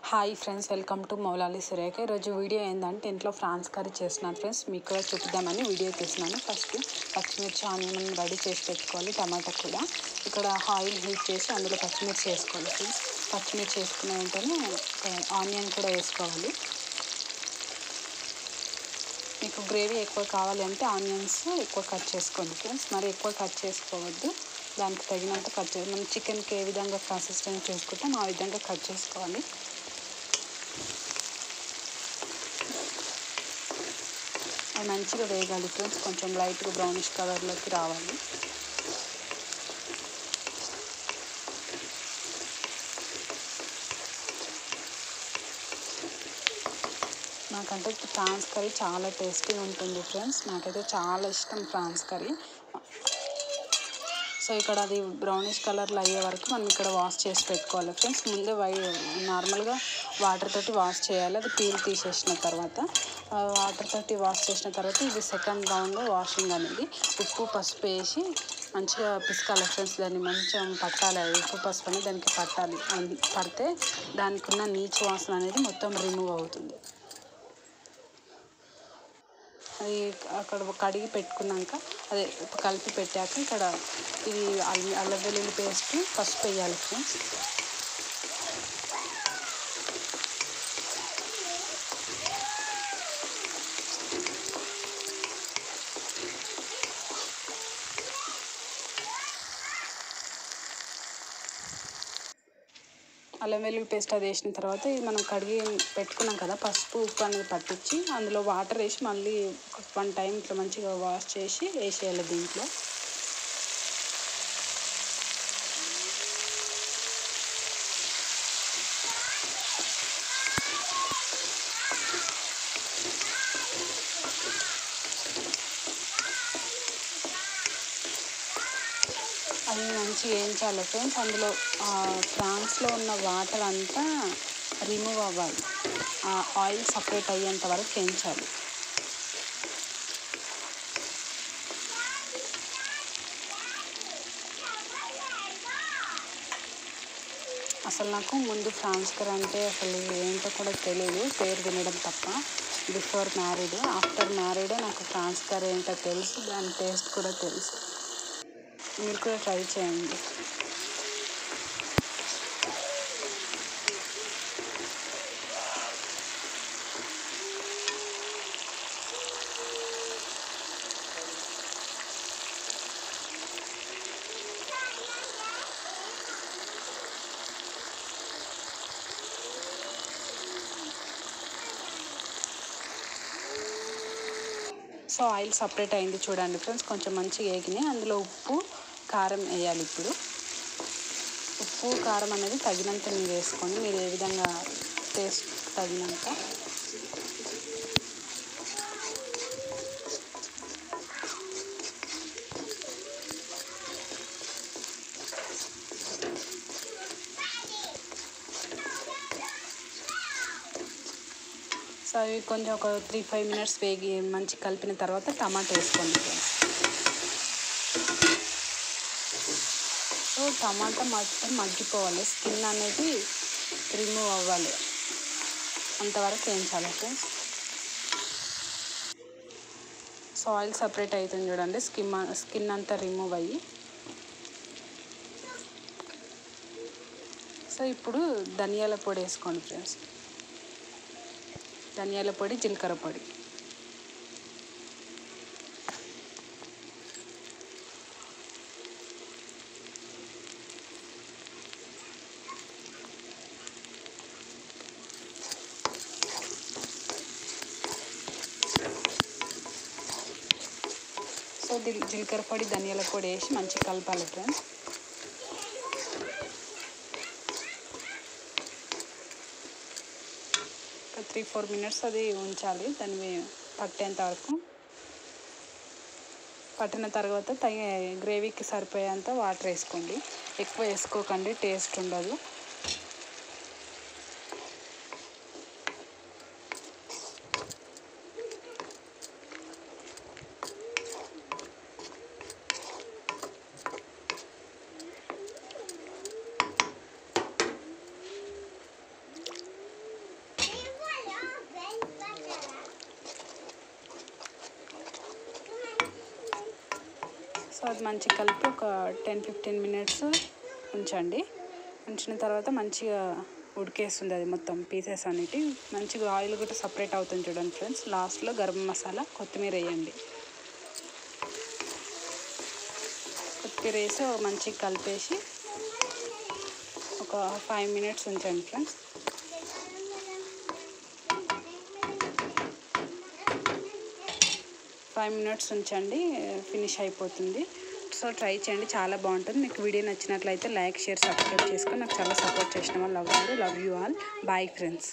Hi friends, welcome to Moula Ali Surekha. ఈరోజు video ఏంటంటే ఇంట్లో ఫ్రాన్స్ కర్రీ చేస్తున్నాను ఫ్రెండ్స్. మీకు కూడా చూపిద్దామని వీడియో తీస్తున్నాను. ఫస్ట్ పచ్చిమిర్చి ఆనియన్ రెడీ చేసి పెట్టుకోవాలి, టమాటా కూడా. ఇక్కడ ఆయిల్ హీట్ చేసి అందులో పచ్చిమిర్చి వేసుకోవాలి ఫ్రెండ్స్. పచ్చిమిర్చి వేసుకున్న వెంటనే ఆనియన్ కూడా వేసుకోవాలి. మీకు గ్రేవీ ఎక్కువ కావాలి అంటే ఆనియన్స్ ఎక్కువ కట్ చేసుకోండి ఫ్రెండ్స్. మరి ఎక్కువ కట్ చేసుకోవద్దు, దానికి తగినంత కట్ చేయాలి. మనం చికెన్కి ఏ విధంగా కన్సిస్టెన్సీ చేసుకుంటాం ఆ విధంగా కట్ చేసుకోవాలి. అది మంచిగా వేగాలి ఫ్రెండ్స్, కొంచెం లైట్గా బ్రౌనిష్ కలర్లోకి రావాలి. నాకంటే ప్రాన్స్ కర్రీ చాలా టేస్టీగా ఉంటుంది ఫ్రెండ్స్. నాకైతే చాలా ఇష్టం ప్రాన్స్ కర్రీ. సో ఇక్కడ అది బ్రౌనిష్ కలర్లో అయ్యే వరకు మనం ఇక్కడ వాష్ చేసి పెట్టుకోవాలి ఫ్రెండ్స్. ముందే నార్మల్గా వాటర్ తోటి వాష్ చేయాలి. అది పీల్ తీసేసిన తర్వాత వాటర్ తోటి వాష్ చేసిన తర్వాత ఇది సెకండ్ రౌండ్లో వాషింగ్ అనేది. ఉప్పు పసుపు వేసి మంచిగా పిసకాలి ఫ్రెండ్స్. దాన్ని మంచిగా పట్టాలి, ఉప్పు పసుపు అనేది దానికి పట్టాలి. పడితే దానికి ఉన్న నీచు వాసన అనేది మొత్తం రిమూవ్ అవుతుంది. అది అక్కడ కడిగి పెట్టుకున్నాక అదే కలిపి పెట్టాక ఇక్కడ ఇది అల్లం వెల్లుల్లి పేస్ట్ పసుపు వేయాలి ఫ్రెండ్స్. అల్లం వెల్లుల్లి పేస్ట్ అది వేసిన తర్వాత ఇది మనం కడిగి పెట్టుకున్నాం కదా, పసుపు ఉప్పు అనేది పట్టించి అందులో వాటర్ వేసి మళ్ళీ ఒక 1 టైం ఇట్లా మంచిగా వాష్ చేసి వేసేయాలి దీంట్లో. అది మంచిగా వేయించాలి ఫ్రెండ్స్. అందులో ప్రాన్స్లో ఉన్న వాటర్ అంతా రిమూవ్ అవ్వాలి, ఆయిల్ సపరేట్ అయ్యేంత వరకు వేయించాలి. అసలు నాకు ముందు ఫ్రాన్స్ కర్రీ అంటే అసలు ఏంటో కూడా తెలియదు, పేరు వినడం తప్ప. బిఫోర్ మ్యారీడ్, ఆఫ్టర్ మ్యారీడ్ నాకు ఫ్రాన్స్ కర్రీ ఏంటో తెలుసు, దాని టేస్ట్ కూడా తెలుసు. మీరు కూడా ట్రై చేయండి. సో ఆయిల్ సపరేట్ అయింది చూడండి ఫ్రెండ్స్, కొంచెం మంచిగా వేగినాయి. అందులో ఉప్పు కారం వేయాలి. ఇప్పుడు ఉప్పు కారం అనేది తగినంత మీరు వేసుకోండి, మీరు ఏ విధంగా టేస్ట్ తగినంత. సో అవి కొంచెం ఒక 3-5 మినిట్స్ వేగి మంచి కలిపిన తర్వాత టమాటా వేసుకోండి ఫ్రెండ్స్. సో టమాటా మొత్తం మగ్గిపోవాలి, స్కిన్ అనేది రిమూవ్ అవ్వాలి, అంతవరకు వేయించాలి ఫ్రెండ్స్. సో ఆయిల్ సపరేట్ అవుతుంది చూడండి, స్కిన్ అంతా రిమూవ్ అయ్యి. సో ఇప్పుడు ధనియాల పొడి వేసుకోండి ఫ్రెండ్స్. ధనియాల పొడి, జీలకర్ర పొడి. సో జీలకర్ర పొడి, ధనియాల పొడి వేసి మంచిగా కలపాలి ఫ్రెండ్స్. ఒక 3-4 మినిట్స్ అది ఉంచాలి, దాన్ని పట్టేంత వరకు. పట్టిన తర్వాత గ్రేవీకి సరిపోయేంత వాటర్ వేసుకోండి, ఎక్కువ వేసుకోకండి, టేస్ట్ ఉండదు. అది మంచిగా కలిపి ఒక 10-15 మినిట్స్ ఉంచండి. ఉంచిన తర్వాత మంచిగా ఉడికేస్తుంది అది మొత్తం పీసెస్ అనేటివి. మంచిగా ఆయిల్ కూడా సపరేట్ అవుతుంది చూడండి ఫ్రెండ్స్. లాస్ట్లో గరం మసాలా కొత్తిమీర వేయండి. కొత్తిమీర వేసి మంచిగా కలిపేసి ఒక 5 మినిట్స్ ఉంచండి ఫ్రెండ్స్. 5 మినిట్స్ ఉంచండి, ఫినిష్ అయిపోతుంది. సో ట్రై చేయండి, చాలా బాగుంటుంది. మీకు వీడియో నచ్చినట్లయితే లైక్, షేర్, సబ్స్క్రైబ్ చేసుకొని నాకు చాలా సపోర్ట్ చేసిన వాళ్ళు love you all. Bye friends.